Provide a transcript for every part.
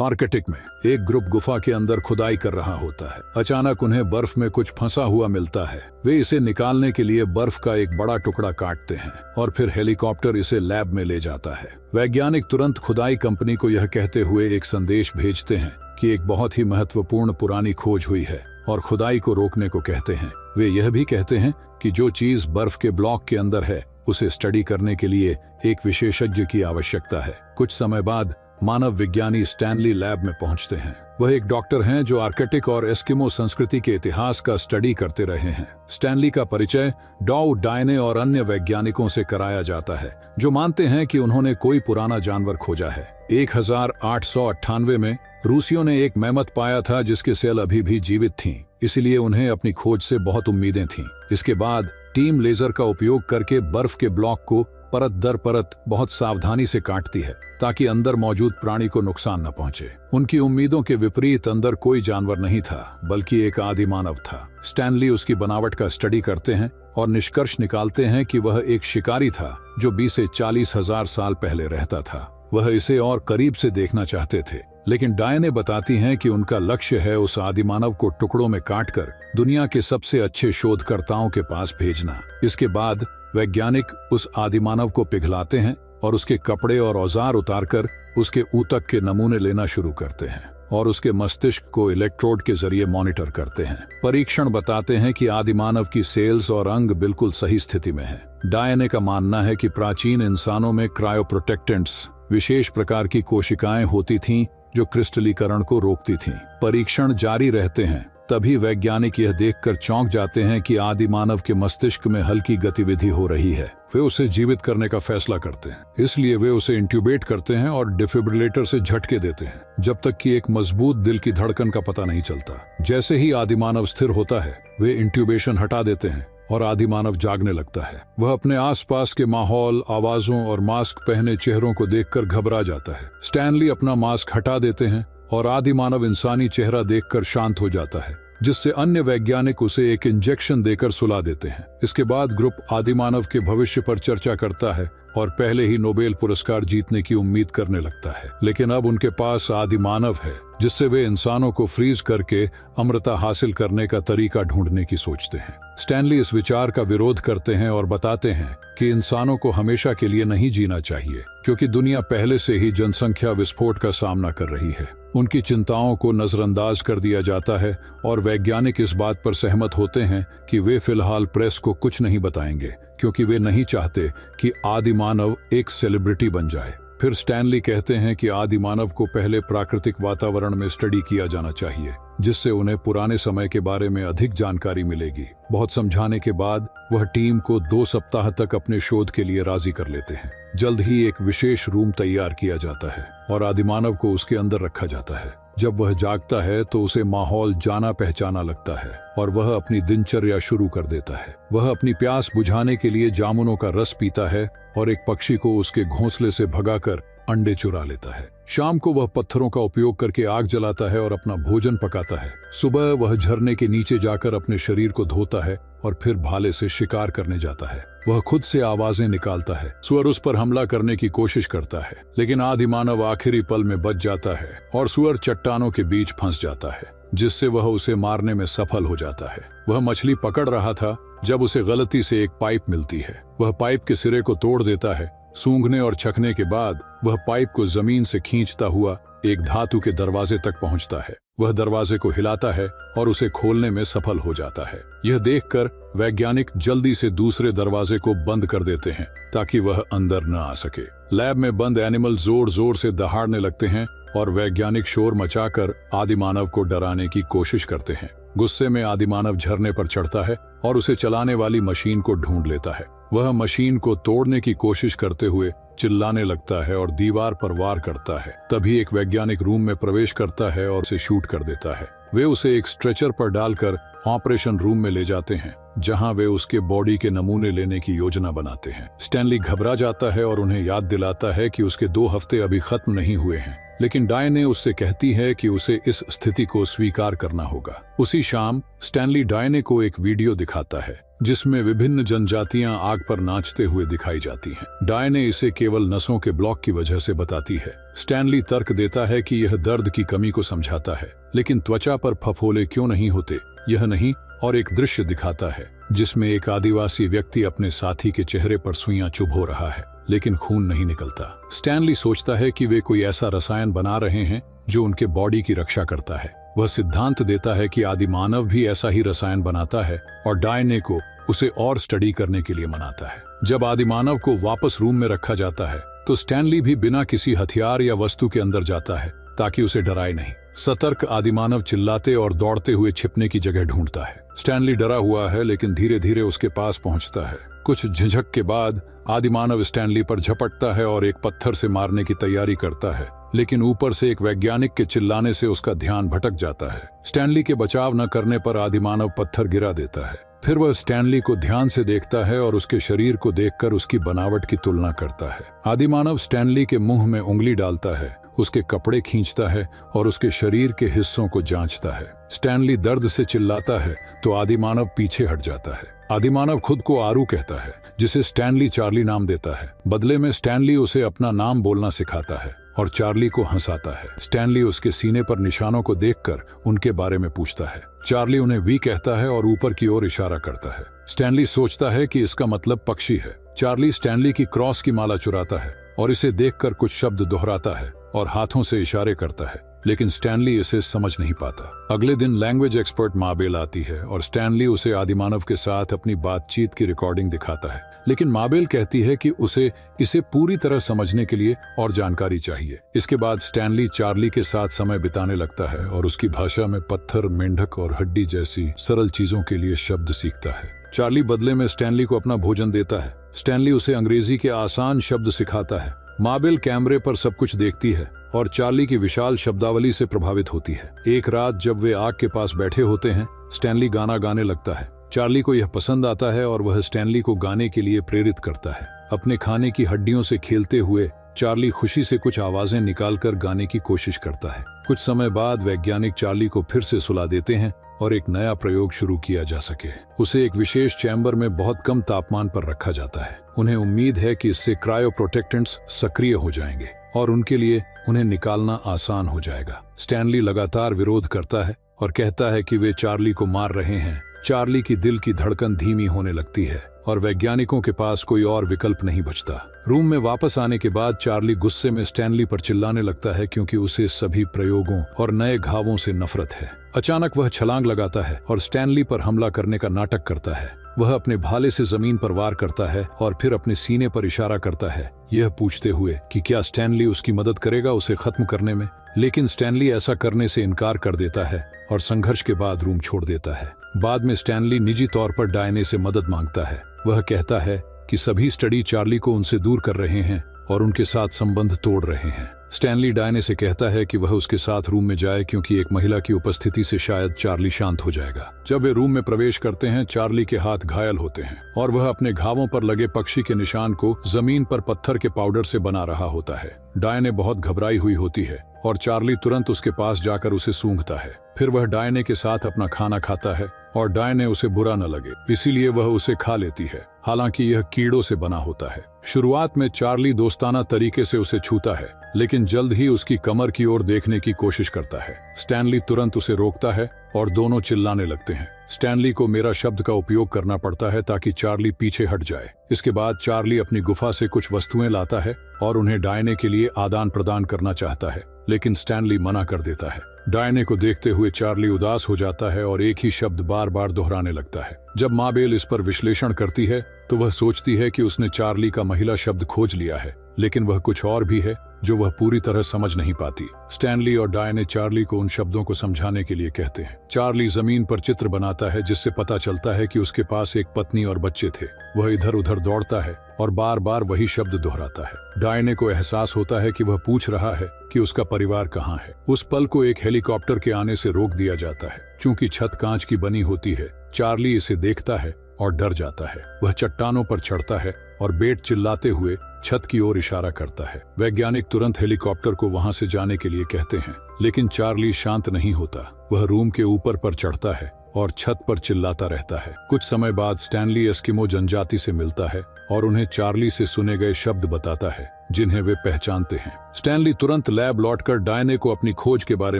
Arctic में एक group गुफा के अंदर खुदाई कर रहा होता है। अचानक उन्हें बर्फ में कुछ फंसा हुआ मिलता है। वे इसे निकालने के लिए बर्फ का एक बड़ा टुकड़ा काटते हैं और फिर हेलीकॉप्टर इसे लैब में ले जाता है। वैज्ञानिक तुरंत खुदाई कंपनी को यह कहते हुए एक संदेश भेजते हैं कि एक बहुत ही महत्वपूर्ण पुरानी खोज हुई है और खुदाई को रोकने को कहते हैं। वे यह भी कहते हैं कि जो चीज बर्फ के ब्लॉक के अंदर है उसे स्टडी करने के लिए एक विशेषज्ञ की आवश्यकता है। कुछ समय बाद मानव विज्ञानी स्टैनली लैब में पहुंचते हैं। वह एक डॉक्टर हैं जो आर्कटिक और एस्किमो संस्कृति के इतिहास का स्टडी करते रहे हैं। स्टैनली का परिचय डॉ डायने और अन्य वैज्ञानिकों से कराया जाता है जो मानते हैं कि उन्होंने कोई पुराना जानवर खोजा है। 1898 में रूसियों ने एक मैमथ पाया था जिसके सेल अभी भी जीवित थीं, इसलिए उन्हें अपनी खोज से बहुत उम्मीदें थीं। इसके बाद टीम लेजर का उपयोग करके बर्फ के ब्लॉक को परत दर परत बहुत सावधानी से काटती है ताकि अंदर मौजूद प्राणी को नुकसान न पहुंचे। उनकी उम्मीदों के विपरीत अंदर कोई जानवर नहीं था बल्कि एक आदि मानव था। स्टैनली उसकी बनावट का स्टडी करते हैं और निष्कर्ष निकालते हैं कि वह एक शिकारी था जो 20 से 40 हजार साल पहले रहता था। वह इसे और करीब से देखना चाहते थे, लेकिन डायने बताती हैं कि उनका लक्ष्य है उस आदिमानव को टुकड़ों में काटकर दुनिया के सबसे अच्छे शोधकर्ताओं के पास भेजना। इसके बाद वैज्ञानिक उस आदिमानव को पिघलाते हैं और उसके कपड़े और औजार उतारकर उसके ऊतक के नमूने लेना शुरू करते हैं और उसके मस्तिष्क को इलेक्ट्रोड के जरिए मॉनिटर करते हैं। परीक्षण बताते हैं कि आदिमानव की सेल्स और अंग बिल्कुल सही स्थिति में है। डायने का मानना है कि प्राचीन इंसानों में क्रायोप्रोटेक्टेंट्स विशेष प्रकार की कोशिकाएं होती थीं जो क्रिस्टलीकरण को रोकती थीं। परीक्षण जारी रहते हैं, तभी वैज्ञानिक यह देखकर चौंक जाते हैं कि आदि मानव के मस्तिष्क में हल्की गतिविधि हो रही है। वे उसे जीवित करने का फैसला करते हैं, इसलिए वे उसे इंट्यूबेट करते हैं और डिफिब्रिलेटर से झटके देते हैं जब तक कि एक मजबूत दिल की धड़कन का पता नहीं चलता। जैसे ही आदि मानव स्थिर होता है, वे इंट्यूबेशन हटा देते हैं और आदि मानव जागने लगता है। वह अपने आसपास के माहौल, आवाजों और मास्क पहने चेहरों को देखकर घबरा जाता है। स्टैनली अपना मास्क हटा देते हैं और आदि मानव इंसानी चेहरा देखकर शांत हो जाता है, जिससे अन्य वैज्ञानिक उसे एक इंजेक्शन देकर सुला देते हैं। इसके बाद ग्रुप आदि मानव के भविष्य पर चर्चा करता है और पहले ही नोबेल पुरस्कार जीतने की उम्मीद करने लगता है। लेकिन अब उनके पास आदि मानव है जिससे वे इंसानों को फ्रीज करके अमरता हासिल करने का तरीका ढूंढने की सोचते हैं। स्टैनली इस विचार का विरोध करते हैं और बताते हैं कि इंसानों को हमेशा के लिए नहीं जीना चाहिए क्योंकि दुनिया पहले से ही जनसंख्या विस्फोट का सामना कर रही है। उनकी चिंताओं को नजरअंदाज कर दिया जाता है और वैज्ञानिक इस बात पर सहमत होते हैं कि वे फिलहाल प्रेस को कुछ नहीं बताएंगे क्योंकि वे नहीं चाहते कि आदि मानव एक सेलिब्रिटी बन जाए। फिर स्टैनली कहते हैं कि आदि मानव को पहले प्राकृतिक वातावरण में स्टडी किया जाना चाहिए जिससे उन्हें पुराने समय के बारे में अधिक जानकारी मिलेगी। बहुत समझाने के बाद वह टीम को 2 सप्ताह तक अपने शोध के लिए राजी कर लेते हैं। जल्द ही एक विशेष रूम तैयार किया जाता है और आदिमानव को उसके अंदर रखा जाता है। जब वह जागता है तो उसे माहौल जाना पहचाना लगता है और वह अपनी दिनचर्या शुरू कर देता है। वह अपनी प्यास बुझाने के लिए जामुनों का रस पीता है और एक पक्षी को उसके घोंसले से भगाकर अंडे चुरा लेता है। शाम को वह पत्थरों का उपयोग करके आग जलाता है और अपना भोजन पकाता है। सुबह वह झरने के नीचे जाकर अपने शरीर को धोता है और फिर भाले से शिकार करने जाता है। वह खुद से आवाजें निकालता है। सुअर उस पर हमला करने की कोशिश करता है, लेकिन आदि मानव आखिरी पल में बच जाता है और सुअर चट्टानों के बीच फंस जाता है, जिससे वह उसे मारने में सफल हो जाता है। वह मछली पकड़ रहा था जब उसे गलती से एक पाइप मिलती है। वह पाइप के सिरे को तोड़ देता है। सूंघने और चखने के बाद वह पाइप को जमीन से खींचता हुआ एक धातु के दरवाजे तक पहुंचता है। वह दरवाजे को हिलाता है और उसे खोलने में सफल हो जाता है। यह देखकर वैज्ञानिक जल्दी से दूसरे दरवाजे को बंद कर देते हैं ताकि वह अंदर न आ सके। लैब में बंद एनिमल जोर जोर से दहाड़ने लगते हैं और वैज्ञानिक शोर मचाकर आदिमानव को डराने की कोशिश करते हैं। गुस्से में आदिमानव झरने पर चढ़ता है और उसे चलाने वाली मशीन को ढूंढ लेता है। वह मशीन को तोड़ने की कोशिश करते हुए चिल्लाने लगता है और दीवार पर वार करता है। तभी एक वैज्ञानिक रूम में प्रवेश करता है और उसे शूट कर देता है। वे उसे एक स्ट्रेचर पर डालकर ऑपरेशन रूम में ले जाते हैं जहां वे उसके बॉडी के नमूने लेने की योजना बनाते हैं। स्टैनली घबरा जाता है और उन्हें याद दिलाता है कि उसके 2 हफ्ते अभी खत्म नहीं हुए हैं, लेकिन डायने उससे कहती है कि उसे इस स्थिति को स्वीकार करना होगा। उसी शाम स्टैनली डायने को एक वीडियो दिखाता है जिसमें विभिन्न जनजातियां आग पर नाचते हुए दिखाई जाती हैं। डायने इसे केवल नसों के ब्लॉक की वजह से बताती है। स्टैनली तर्क देता है कि यह दर्द की कमी को समझाता है, लेकिन त्वचा पर फफोले क्यों नहीं होते यह नहीं, और एक दृश्य दिखाता है जिसमें एक आदिवासी व्यक्ति अपने साथी के चेहरे पर सुइयां चुभ हो रहा है, लेकिन खून नहीं निकलता। स्टैनली सोचता है कि वे कोई ऐसा रसायन बना रहे हैं जो उनके बॉडी की रक्षा करता है। वह सिद्धांत देता है कि आदिमानव भी ऐसा ही रसायन बनाता है और डायने को उसे और स्टडी करने के लिए मनाता है। जब आदिमानव को वापस रूम में रखा जाता है तो स्टैनली भी बिना किसी हथियार या वस्तु के अंदर जाता है ताकि उसे डराए नहीं। सतर्क आदिमानव चिल्लाते और दौड़ते हुए छिपने की जगह ढूंढता है। स्टैनली डरा हुआ है लेकिन धीरे धीरे उसके पास पहुंचता है। कुछ झिझक के बाद आदिमानव स्टैनली पर झपटता है और एक पत्थर से मारने की तैयारी करता है, लेकिन ऊपर से एक वैज्ञानिक के चिल्लाने से उसका ध्यान भटक जाता है। स्टैनली के बचाव न करने पर आदिमानव पत्थर गिरा देता है। फिर वह स्टैनली को ध्यान से देखता है और उसके शरीर को देखकर उसकी बनावट की तुलना करता है। आदिमानव स्टैनली के मुंह में उंगली डालता है, उसके कपड़े खींचता है और उसके शरीर के हिस्सों को जांचता है। स्टैनली दर्द से चिल्लाता है तो आदिमानव पीछे हट जाता है। आदिमानव खुद को आरू कहता है, जिसे स्टैनली चार्ली नाम देता है। बदले में स्टैनली उसे अपना नाम बोलना सिखाता है और चार्ली को हंसाता है। स्टैनली उसके सीने पर निशानों को देखकर उनके बारे में पूछता है। चार्ली उन्हें वी कहता है और ऊपर की ओर इशारा करता है। स्टैनली सोचता है कि इसका मतलब पक्षी है। चार्ली स्टैनली की क्रॉस की माला चुराता है और इसे देखकर कुछ शब्द दोहराता है और हाथों से इशारे करता है, लेकिन स्टैनली इसे समझ नहीं पाता। अगले दिन लैंग्वेज एक्सपर्ट माबेल आती है और स्टैनली उसे आदिमानव के साथ अपनी बातचीत की रिकॉर्डिंग दिखाता है, लेकिन माबेल कहती है कि उसे इसे पूरी तरह समझने के लिए और जानकारी चाहिए। इसके बाद स्टैनली चार्ली के साथ समय बिताने लगता है और उसकी भाषा में पत्थर, मेंढक और हड्डी जैसी सरल चीजों के लिए शब्द सीखता है। चार्ली बदले में स्टैनली को अपना भोजन देता है। स्टैनली उसे अंग्रेजी के आसान शब्द सिखाता है। माबेल कैमरे पर सब कुछ देखती है और चार्ली की विशाल शब्दावली से प्रभावित होती है। एक रात जब वे आग के पास बैठे होते हैं, स्टैनली गाना गाने लगता है। चार्ली को यह पसंद आता है और वह स्टैनली को गाने के लिए प्रेरित करता है। अपने खाने की हड्डियों से खेलते हुए चार्ली खुशी से कुछ आवाजें निकालकर गाने की कोशिश करता है। कुछ समय बाद वैज्ञानिक चार्ली को फिर से सुला देते हैं और एक नया प्रयोग शुरू किया जा सके। उसे एक विशेष चैम्बर में बहुत कम तापमान पर रखा जाता है। उन्हें उम्मीद है कि इससे क्रायोप्रोटेक्टेंट्स सक्रिय हो जाएंगे और उनके लिए उन्हें निकालना आसान हो जाएगा। स्टैनली लगातार विरोध करता है और कहता है कि वे चार्ली को मार रहे हैं। चार्ली की दिल की धड़कन धीमी होने लगती है और वैज्ञानिकों के पास कोई और विकल्प नहीं बचता। रूम में वापस आने के बाद चार्ली गुस्से में स्टैनली पर चिल्लाने लगता है क्योंकि उसे सभी प्रयोगों और नए घावों से नफरत है। अचानक वह छलांग लगाता है और स्टैनली पर हमला करने का नाटक करता है। वह अपने भाले से जमीन पर वार करता है और फिर अपने सीने पर इशारा करता है, यह पूछते हुए कि क्या स्टैनली उसकी मदद करेगा उसे खत्म करने में। लेकिन स्टैनली ऐसा करने से इनकार कर देता है और संघर्ष के बाद रूम छोड़ देता है। बाद में स्टैनली निजी तौर पर डायने से मदद मांगता है। वह कहता है कि सभी स्टडी चार्ली को उनसे दूर कर रहे हैं और उनके साथ संबंध तोड़ रहे हैं। स्टैनली डायने से कहता है कि वह उसके साथ रूम में जाए क्योंकि एक महिला की उपस्थिति से शायद चार्ली शांत हो जाएगा। जब वे रूम में प्रवेश करते हैं, चार्ली के हाथ घायल होते हैं और वह अपने घावों पर लगे पक्षी के निशान को जमीन पर पत्थर के पाउडर से बना रहा होता है। डायने बहुत घबराई हुई होती है और चार्ली तुरंत उसके पास जाकर उसे सूंघता है। फिर वह डायने के साथ अपना खाना खाता है और डायने उसे बुरा न लगे इसीलिए वह उसे खा लेती है, हालांकि यह कीड़ों से बना होता है। शुरुआत में चार्ली दोस्ताना तरीके से उसे छूता है, लेकिन जल्द ही उसकी कमर की ओर देखने की कोशिश करता है। स्टैनली तुरंत उसे रोकता है और दोनों चिल्लाने लगते हैं। स्टैनली को मेरा शब्द का उपयोग करना पड़ता है ताकि चार्ली पीछे हट जाए। इसके बाद चार्ली अपनी गुफा से कुछ वस्तुएं लाता है और उन्हें डायने के लिए आदान प्रदान करना चाहता है, लेकिन स्टैनली मना कर देता है। डायने को देखते हुए चार्ली उदास हो जाता है और एक ही शब्द बार बार दोहराने लगता है। जब माबेल इस पर विश्लेषण करती है तो वह सोचती है कि उसने चार्ली का महिला शब्द खोज लिया है, लेकिन वह कुछ और भी है जो वह पूरी तरह समझ नहीं पाती। स्टैनली और डायने चार्ली को उन शब्दों को समझाने के लिए कहते हैं। चार्ली जमीन पर चित्र बनाता है जिससे पता चलता है कि उसके पास एक पत्नी और बच्चे थे। वह इधर उधर दौड़ता है और बार बार वही शब्द दोहराता है। डायने को एहसास होता है कि वह पूछ रहा है कि उसका परिवार कहाँ है। उस पल को एक हेलीकॉप्टर के आने से रोक दिया जाता है। चूंकि छत कांच की बनी होती है, चार्ली इसे देखता है और डर जाता है। वह चट्टानों पर चढ़ता है और बेट चिल्लाते हुए छत की ओर इशारा करता है। वैज्ञानिक तुरंत हेलीकॉप्टर को वहां से जाने के लिए कहते हैं, लेकिन चार्ली शांत नहीं होता। वह रूम के ऊपर पर चढ़ता है और छत पर चिल्लाता रहता है। कुछ समय बाद स्टैनली एस्किमो जनजाति से मिलता है और उन्हें चार्ली से सुने गए शब्द बताता है जिन्हें वे पहचानते हैं। स्टैनली तुरंत लैब लौटकर डायने को अपनी खोज के बारे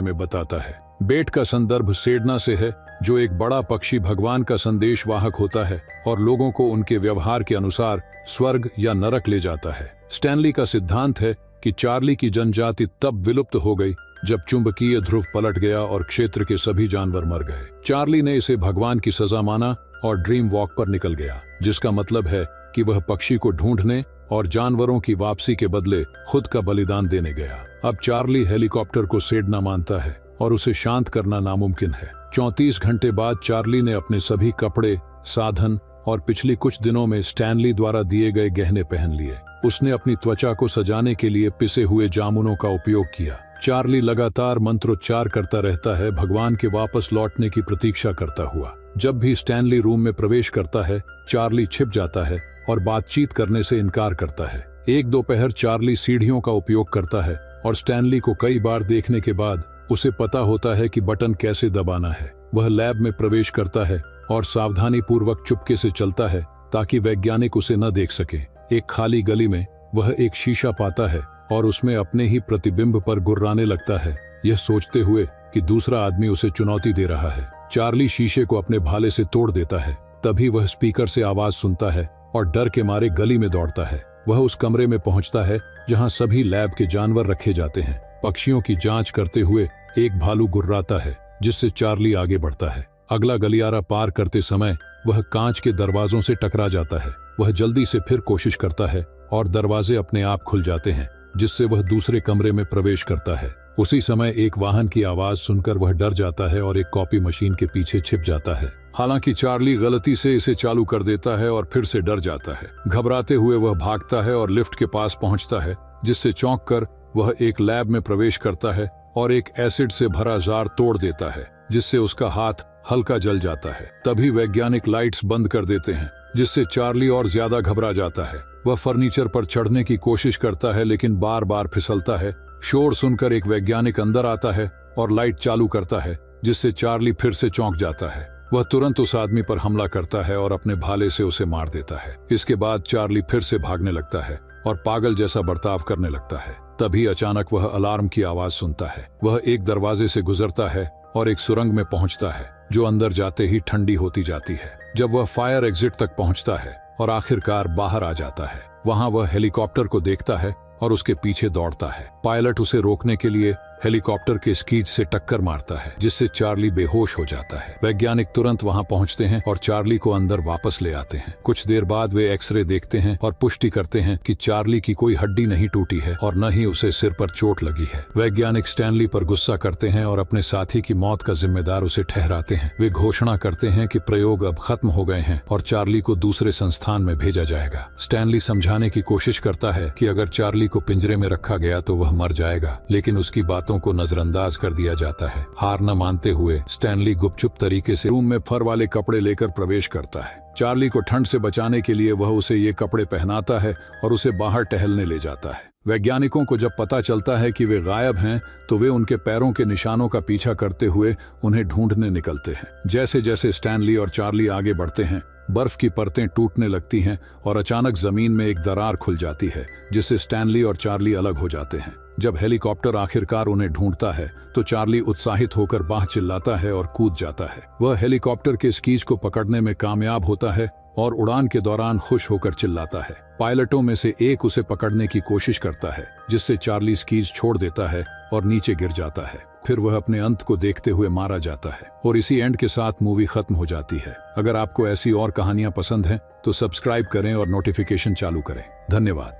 में बताता है। बेट का संदर्भ सेडना से है, जो एक बड़ा पक्षी भगवान का संदेश वाहक होता है और लोगों को उनके व्यवहार के अनुसार स्वर्ग या नरक ले जाता है। स्टैनली का सिद्धांत है कि चार्ली की जनजाति तब विलुप्त हो गई जब चुंबकीय ध्रुव पलट गया और क्षेत्र के सभी जानवर मर गए। चार्ली ने इसे भगवान की सजा माना और ड्रीम वॉक पर निकल गया, जिसका मतलब है कि वह पक्षी को ढूंढने और जानवरों की वापसी के बदले खुद का बलिदान देने गया। अब चार्ली हेलीकॉप्टर को सेडना मानता है और उसे शांत करना नामुमकिन है। 34 घंटे बाद चार्ली ने अपने सभी कपड़े, साधन और पिछली कुछ दिनों में स्टैनली द्वारा दिए गए गहने पहन लिए। उसने अपनी त्वचा को सजाने के लिए पिसे हुए जामुनों का उपयोग किया। चार्ली लगातार मंत्रोच्चार करता रहता है, भगवान के वापस लौटने की प्रतीक्षा करता हुआ। जब भी स्टैनली रूम में प्रवेश करता है, चार्ली छिप जाता है और बातचीत करने से इनकार करता है। एक दोपहर चार्ली सीढ़ियों का उपयोग करता है और स्टैनली को कई बार देखने के बाद उसे पता होता है कि बटन कैसे दबाना है। वह लैब में प्रवेश करता है और सावधानी पूर्वक चुपके से चलता है ताकि वैज्ञानिक उसे न देख सके। एक खाली गली में वह एक शीशा पाता है और उसमें अपने ही प्रतिबिंब पर गुर्राने लगता है, यह सोचते हुए कि दूसरा आदमी उसे चुनौती दे रहा है। चार्ली शीशे को अपने भाले से तोड़ देता है। तभी वह स्पीकर से आवाज सुनता है और डर के मारे गली में दौड़ता है। वह उस कमरे में पहुंचता है जहां सभी लैब के जानवर रखे जाते हैं। पक्षियों की जांच करते हुए एक भालू गुर्राता है, जिससे चार्ली आगे बढ़ता है। अगला गलियारा पार करते समय वह कांच के दरवाजों से टकरा जाता है। वह जल्दी से फिर कोशिश करता है और दरवाजे अपने आप खुल जाते हैं, जिससे वह दूसरे कमरे में प्रवेश करता है। उसी समय एक वाहन की आवाज सुनकर वह डर जाता है और एक कॉपी मशीन के पीछे छिप जाता है। हालांकि चार्ली गलती से इसे चालू कर देता है और फिर से डर जाता है। घबराते हुए वह भागता है और लिफ्ट के पास पहुंचता है, जिससे चौंक कर वह एक लैब में प्रवेश करता है और एक एसिड से भरा जार तोड़ देता है, जिससे उसका हाथ हल्का जल जाता है। तभी वैज्ञानिक लाइट्स बंद कर देते हैं, जिससे चार्ली और ज्यादा घबरा जाता है। वह फर्नीचर पर चढ़ने की कोशिश करता है लेकिन बार बार फिसलता है। शोर सुनकर एक वैज्ञानिक अंदर आता है और लाइट चालू करता है, जिससे चार्ली फिर से चौंक जाता है। वह तुरंत उस आदमी पर हमला करता है और अपने भाले से उसे मार देता है। इसके बाद चार्ली फिर से भागने लगता है और पागल जैसा बर्ताव करने लगता है। तभी अचानक वह अलार्म की आवाज सुनता है। वह एक दरवाजे से गुजरता है और एक सुरंग में पहुंचता है, जो अंदर जाते ही ठंडी होती जाती है। जब वह फायर एग्जिट तक पहुंचता है और आखिरकार बाहर आ जाता है, वहां वह हेलीकॉप्टर को देखता है और उसके पीछे दौड़ता है। पायलट उसे रोकने के लिए हेलीकॉप्टर के स्कीज से टक्कर मारता है, जिससे चार्ली बेहोश हो जाता है। वैज्ञानिक तुरंत वहां पहुंचते हैं और चार्ली को अंदर वापस ले आते हैं। कुछ देर बाद वे एक्सरे देखते हैं और पुष्टि करते हैं कि चार्ली की कोई हड्डी नहीं टूटी है और न ही उसे सिर पर चोट लगी है। वैज्ञानिक स्टैनली पर गुस्सा करते हैं और अपने साथी की मौत का जिम्मेदार उसे ठहराते हैं। वे घोषणा करते हैं कि प्रयोग अब खत्म हो गए हैं और चार्ली को दूसरे संस्थान में भेजा जाएगा। स्टैनली समझाने की कोशिश करता है कि अगर चार्ली को पिंजरे में रखा गया तो वह मर जाएगा, लेकिन उसकी बातों को नजरअंदाज कर दिया जाता है। हार न मानते हुए स्टैनली गुपचुप तरीके से रूम में फर वाले कपड़े लेकर प्रवेश करता है। चार्ली को ठंड से बचाने के लिए वह उसे ये कपड़े पहनाता है और उसे बाहर टहलने ले जाता है। वैज्ञानिकों को जब पता चलता है कि वे गायब हैं, तो वे उनके पैरों के निशानों का पीछा करते हुए उन्हें ढूंढने निकलते हैं। जैसे जैसे स्टैनली और चार्ली आगे बढ़ते हैं, बर्फ की परतें टूटने लगती हैं और अचानक जमीन में एक दरार खुल जाती है, जिससे स्टैनली और चार्ली अलग हो जाते हैं। जब हेलीकॉप्टर आखिरकार उन्हें ढूंढता है तो चार्ली उत्साहित होकर बाह चिल्लाता है और कूद जाता है। वह हेलीकॉप्टर के स्कीज को पकड़ने में कामयाब होता है और उड़ान के दौरान खुश होकर चिल्लाता है। पायलटों में से एक उसे पकड़ने की कोशिश करता है, जिससे चार्ली स्कीज छोड़ देता है और नीचे गिर जाता है। फिर वह अपने अंत को देखते हुए मारा जाता है और इसी एंड के साथ मूवी खत्म हो जाती है। अगर आपको ऐसी और कहानियां पसंद हैं तो सब्सक्राइब करें और नोटिफिकेशन चालू करें। धन्यवाद।